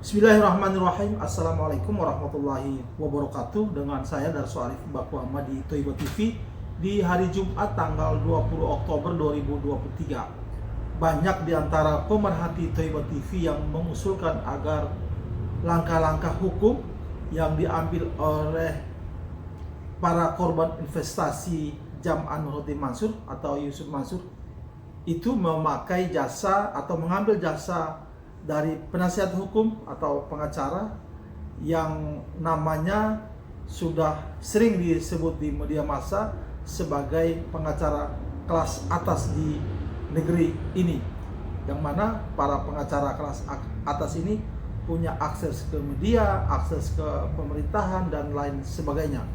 Bismillahirrahmanirrahim. Assalamualaikum warahmatullahi wabarakatuh. Dengan saya Darso Arif Baku Ahmad di Toiba TV di hari Jumat tanggal 20 Oktober 2023. Banyak di antara pemerhati Toiba TV yang mengusulkan agar langkah-langkah hukum yang diambil oleh para korban investasi Jam'an Nurhoddin Mansur atau Yusuf Mansur itu memakai jasa atau mengambil jasa dari penasihat hukum atau pengacara yang namanya sudah sering disebut di media massa sebagai pengacara kelas atas di negeri ini, yang mana para pengacara kelas atas ini punya akses ke media, akses ke pemerintahan dan lain sebagainya.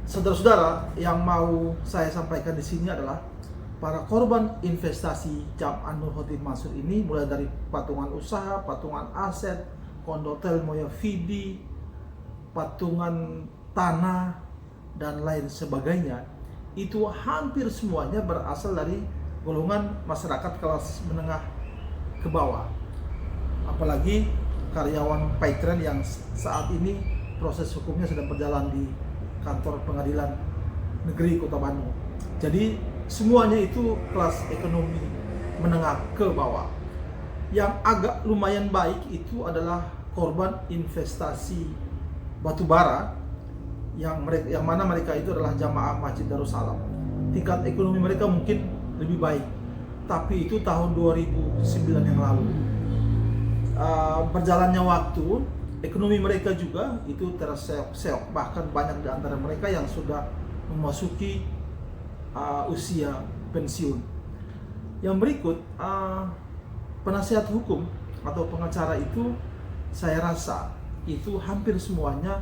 Saudara-saudara, yang mau saya sampaikan di sini adalah para korban investasi Jam'an Nurhoddin Mansur ini, mulai dari patungan usaha, patungan aset, kondotel Moya Fidi, patungan tanah, dan lain sebagainya, itu hampir semuanya berasal dari golongan masyarakat kelas menengah ke bawah. Apalagi karyawan Paitren yang saat ini proses hukumnya sedang berjalan di kantor pengadilan negeri Kota Bandung. Jadi semuanya itu kelas ekonomi menengah ke bawah. Yang agak lumayan baik itu adalah korban investasi batubara yang mana mereka itu adalah jamaah Masjid Darussalam. Tingkat ekonomi mereka mungkin lebih baik, tapi itu tahun 2009 yang lalu. Berjalannya waktu, ekonomi mereka juga itu terseok-seok. Bahkan banyak di antara mereka yang sudah memasuki usia pensiun. Yang berikut, penasihat hukum atau pengacara itu saya rasa itu hampir semuanya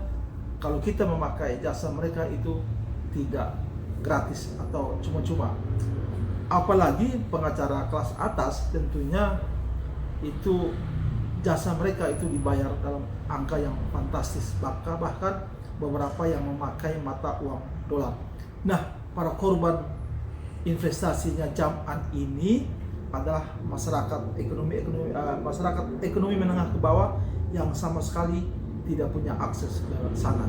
kalau kita memakai jasa mereka itu tidak gratis atau cuma-cuma. Apalagi pengacara kelas atas, tentunya itu jasa mereka itu dibayar dalam angka yang fantastis, bahkan beberapa yang memakai mata uang dolar. Nah, para korban investasinya Jam'an ini adalah masyarakat ekonomi menengah ke bawah yang sama sekali tidak punya akses ke sana.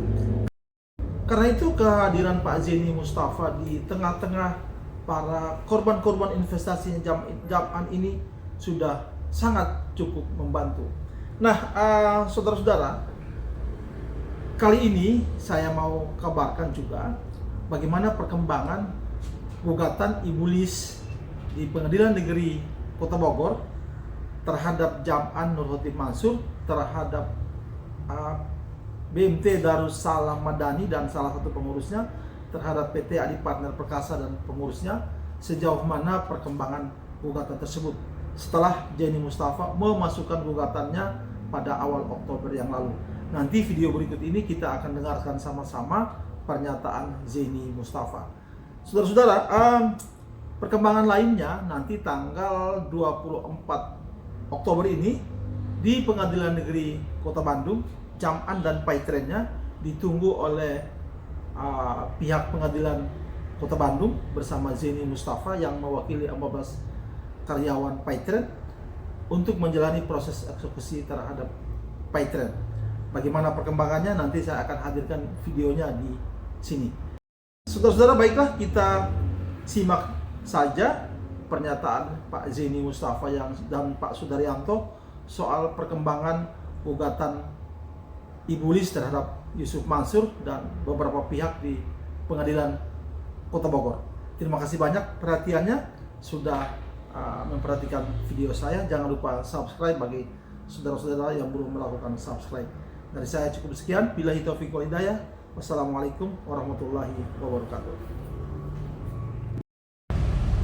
Karena itu kehadiran Pak Zeni Mustafa di tengah-tengah para korban-korban investasinya Jam'an ini sudah sangat cukup membantu. Nah, saudara-saudara, kali ini saya mau kabarkan juga bagaimana perkembangan gugatan Ibu Lis di Pengadilan Negeri Kota Bogor terhadap Jam'an Nurhoddin Mansur, terhadap BMT Darussalam Madani dan salah satu pengurusnya, terhadap PT Adi Partner Perkasa dan pengurusnya, sejauh mana perkembangan gugatan tersebut setelah Zeni Mustafa memasukkan gugatannya pada awal Oktober yang lalu. Nanti video berikut ini kita akan dengarkan sama-sama pernyataan Zeni Mustafa. Saudara-saudara, perkembangan lainnya nanti tanggal 24 Oktober ini di Pengadilan Negeri Kota Bandung, Jam'an dan Paitrennya ditunggu oleh pihak pengadilan Kota Bandung bersama Zeni Mustafa yang mewakili 14 karyawan Paitren untuk menjalani proses eksekusi terhadap Paitren. Bagaimana perkembangannya nanti saya akan hadirkan videonya di sini. Saudara-saudara, baiklah kita simak saja pernyataan Pak Zeni Mustafa dan Pak Sudaryanto soal perkembangan gugatan Ibu Lis terhadap Yusuf Mansur dan beberapa pihak di Pengadilan Kota Bogor. Terima kasih banyak perhatiannya sudah memperhatikan video saya. Jangan lupa subscribe bagi saudara-saudara yang belum melakukan subscribe. Dari saya cukup sekian. Billahi taufiq wal hidayah. Wassalamualaikum warahmatullahi wabarakatuh.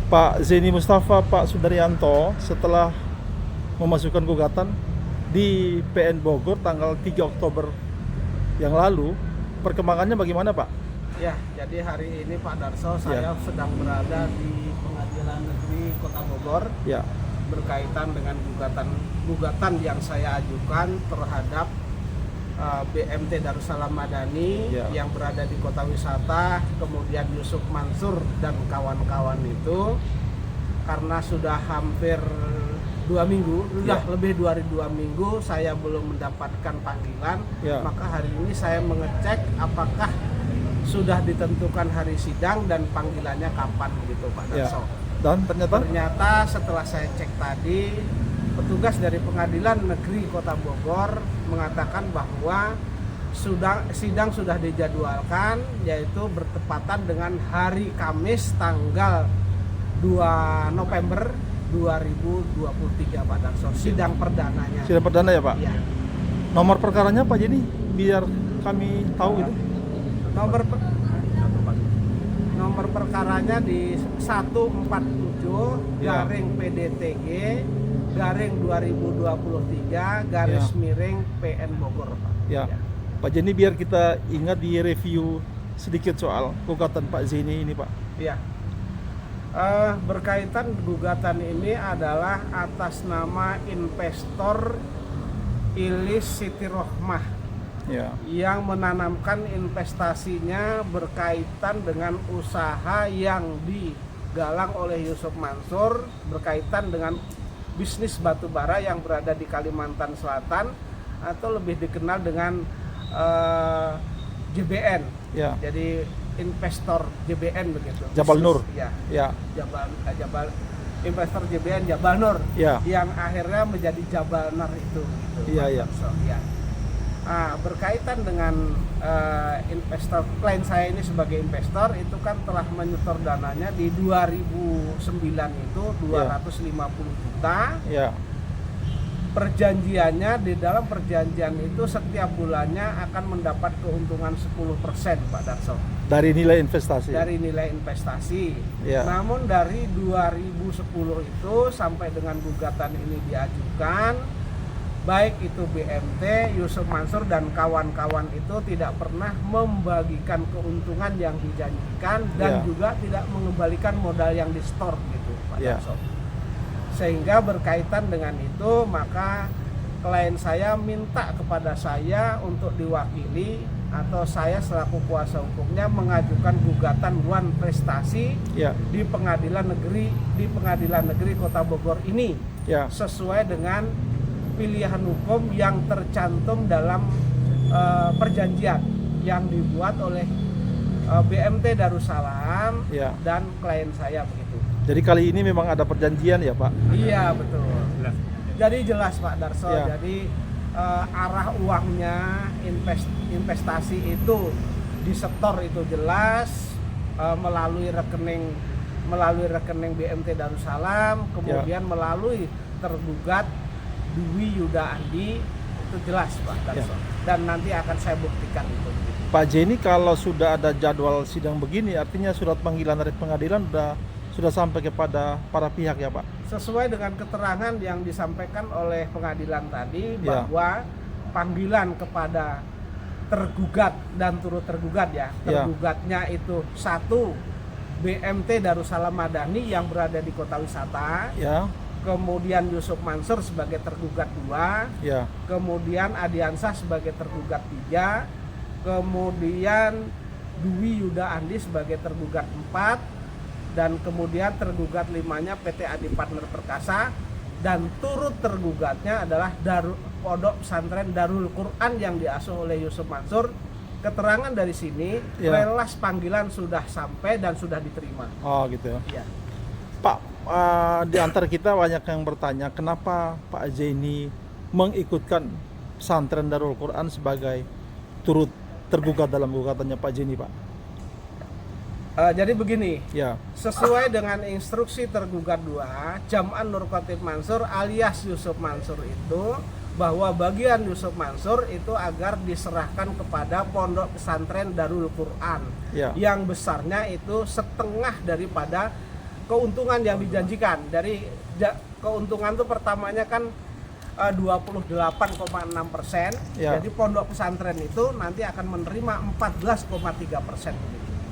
Pak Zeni Mustafa, Pak Sudaryanto, setelah memasukkan gugatan di PN Bogor tanggal 3 Oktober yang lalu, perkembangannya bagaimana, Pak? Ya, jadi hari ini Pak Darso, saya sedang berada di Pengadilan Negeri Kota Bogor berkaitan dengan gugatan yang saya ajukan terhadap BMT Darussalam Madani yang berada di kota wisata, kemudian Yusuf Mansur dan kawan-kawan itu, karena sudah hampir 2 minggu, sudah Ya. lebih dari 2 minggu saya belum mendapatkan panggilan. Ya. Maka hari ini saya mengecek apakah sudah ditentukan hari sidang dan panggilannya kapan gitu Pak Ya. Darso. Dan Ternyata setelah saya cek tadi, petugas dari Pengadilan Negeri Kota Bogor mengatakan bahwa sidang sudah dijadwalkan, yaitu bertepatan dengan hari Kamis tanggal 2 November 2023 Pak Darso, sidang perdananya. sidang perdana ya Pak? Iya. Nomor perkaranya Pak Jenny biar kami tahu itu. Nomor perkaranya di 147 Ya. garing PDTG garing 2023 garis Ya. miring PN Bogor Pak. Ya. Pak Jenny biar kita ingat di review sedikit soal gugatan Pak Zeni ini Pak. Iya. Berkaitan gugatan ini adalah atas nama investor Ilis Siti Rohmah Ya. yang menanamkan investasinya berkaitan dengan usaha yang digalang oleh Yusuf Mansur berkaitan dengan bisnis batubara yang berada di Kalimantan Selatan atau lebih dikenal dengan JBN. Ya. Jadi investor JBN begitu. Jabal Nur. Ya. Ya. Jabal investor JBN Jabal Nur. Ya. Yang akhirnya menjadi Jabal Nur itu. Gitu, Iya, Pak iya. Darso. Ya. Berkaitan dengan investor, klien saya ini sebagai investor itu kan telah menyetor dananya di 2009 itu 250 juta. Ya. Perjanjiannya, di dalam perjanjian itu setiap bulannya akan mendapat keuntungan 10% Pak Darso Dari nilai investasi. dari nilai investasi. Ya. Namun dari 2010 itu sampai dengan gugatan ini diajukan, baik itu BMT, Yusuf Mansur dan kawan-kawan itu tidak pernah membagikan keuntungan yang dijanjikan dan Ya. juga tidak mengembalikan modal yang di-store gitu Pak Ya. Darso. Sehingga berkaitan dengan itu maka klien saya minta kepada saya untuk diwakili atau saya selaku kuasa hukumnya mengajukan gugatan wan prestasi Ya. di Pengadilan Negeri Kota Bogor ini Ya. sesuai dengan pilihan hukum yang tercantum dalam perjanjian yang dibuat oleh BMT Darussalam Ya. dan klien saya begitu. Jadi kali ini memang ada perjanjian ya Pak? Iya betul. Jadi jelas Pak Darso. Ya. Jadi arah uangnya investasi itu disetor itu jelas melalui rekening BMT Darussalam, kemudian melalui tergugat Dwi Yuda Andi, itu jelas Pak Darso. Dan nanti akan saya buktikan itu. Pak Jenny, kalau sudah ada jadwal sidang begini artinya surat panggilan dari pengadilan sudah sampai kepada para pihak ya Pak? Sesuai dengan keterangan yang disampaikan oleh pengadilan tadi Ya. bahwa panggilan kepada tergugat dan turut tergugat ya. Tergugatnya itu 1 BMT Darussalam Madani yang berada di Kota Wisata. Ya. Kemudian Yusuf Mansur sebagai tergugat 2, Ya. kemudian Adiansah sebagai tergugat 3, kemudian Dwi Yuda Andi sebagai tergugat 4, dan kemudian tergugat 5-nya PT Adi Partner Perkasa, dan turut tergugatnya adalah Pondok Pesantren Darul Quran yang diasuh oleh Yusuf Mansur. Keterangan dari sini relas panggilan sudah sampai dan sudah diterima. Oh gitu ya. Ya. Pak, di antara kita banyak yang bertanya kenapa Pak Zeni mengikutkan pesantren Darul Quran sebagai turut tergugat dalam gugatannya Pak Zeni Pak? Jadi begini, Ya. sesuai dengan instruksi tergugat 2, Jam'an Nur Khatib Mansur alias Yusuf Mansur itu, bahwa bagian Yusuf Mansur itu agar diserahkan kepada Pondok Pesantren Darul Quran Ya. yang besarnya itu setengah daripada keuntungan yang dijanjikan. Dari keuntungan itu pertamanya kan 28,6%, Ya. jadi Pondok Pesantren itu nanti akan menerima 14,3%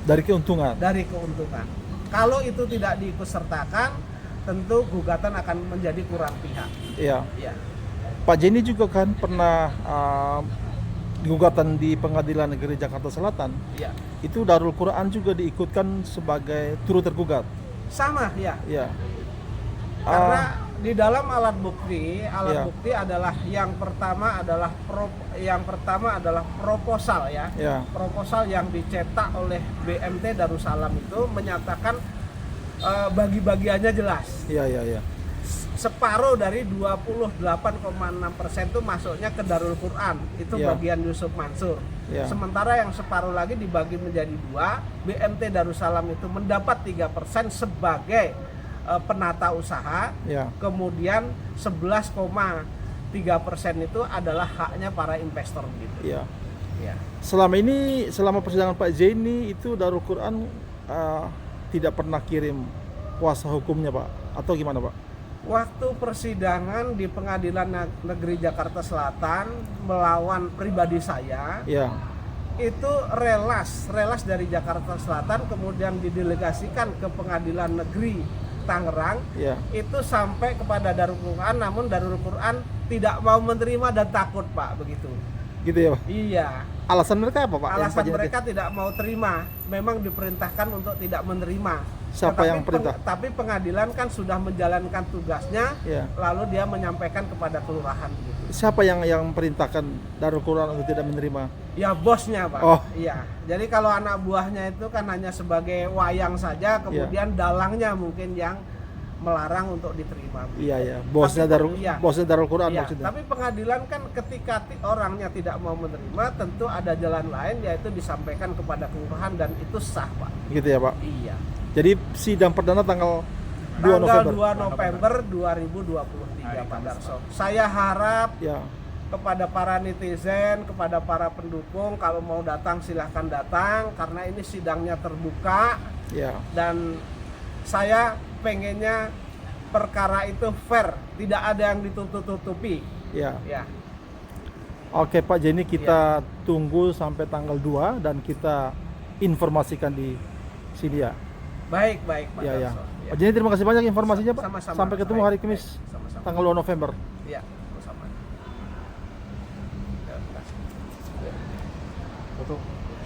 Dari keuntungan. dari keuntungan. Kalau itu tidak diikutsertakan, tentu gugatan akan menjadi kurang pihak. Iya. Ya. Pak Zeni juga kan pernah gugatan di Pengadilan Negeri Jakarta Selatan. Ya. Itu Darul Quran juga diikutkan sebagai turut tergugat. Sama ya. Ya. Karena Di dalam alat bukti Ya. bukti adalah yang pertama adalah proposal ya. Ya. Proposal yang dicetak oleh BMT Darussalam itu menyatakan bagi-bagiannya jelas. Iya, iya, iya. Separuh dari 28,6% itu masuknya ke Darul Quran, itu Ya. bagian Yusuf Mansur. Ya. Sementara yang separuh lagi dibagi menjadi dua, BMT Darussalam itu mendapat 3% sebagai penata usaha, Ya. kemudian 11,3% itu adalah haknya para investor gitu. Iya. Ya. Selama persidangan Pak J ini itu Darul Quran tidak pernah kirim kuasa hukumnya, Pak, atau gimana, Pak? Waktu persidangan di Pengadilan Negeri Jakarta Selatan melawan pribadi saya, Ya. itu relas dari Jakarta Selatan kemudian didelegasikan ke Pengadilan Negeri Tangerang. Ya. Itu sampai kepada Darul Quran, namun Darul Quran tidak mau menerima dan takut, Pak, begitu. Gitu ya, Pak? Iya. Alasan mereka apa, Pak? Alasan Yang mereka tidak mau terima, memang diperintahkan untuk tidak menerima. Siapa yang perintah? Tapi pengadilan kan sudah menjalankan tugasnya, Ya. lalu dia menyampaikan kepada kelurahan gitu. Siapa yang perintahkan Darul Quran untuk tidak menerima? Ya bosnya, Pak. Oh. Iya. Jadi kalau anak buahnya itu kan hanya sebagai wayang saja, kemudian dalangnya mungkin yang melarang untuk diterima. Iya, iya. Bosnya Darul Quran Iya, maksudnya. tapi pengadilan kan ketika orangnya tidak mau menerima, tentu ada jalan lain, yaitu disampaikan kepada kelurahan dan itu sah, Pak. Gitu ya, Pak. Iya. Jadi sidang perdana tanggal 2 Tanggal November. 2 November 2023, Pak Darso. Saya harap Ya. kepada para netizen, kepada para pendukung, kalau mau datang silahkan datang, karena ini sidangnya terbuka Ya. dan saya pengennya perkara itu fair, tidak ada yang ditutup-tutupi. Ya. Ya, Oke, Pak Jenny, kita tunggu sampai tanggal 2 dan kita informasikan di sini ya. baik Pak Ya, ya. Darso. Pak Jenny, terima kasih banyak informasinya, Pak. Sama-sama. Sampai ketemu Baik, hari Kamis baik. Sama-sama. tanggal 2 November. Ya, sama. Ya, terima kasih. Betul.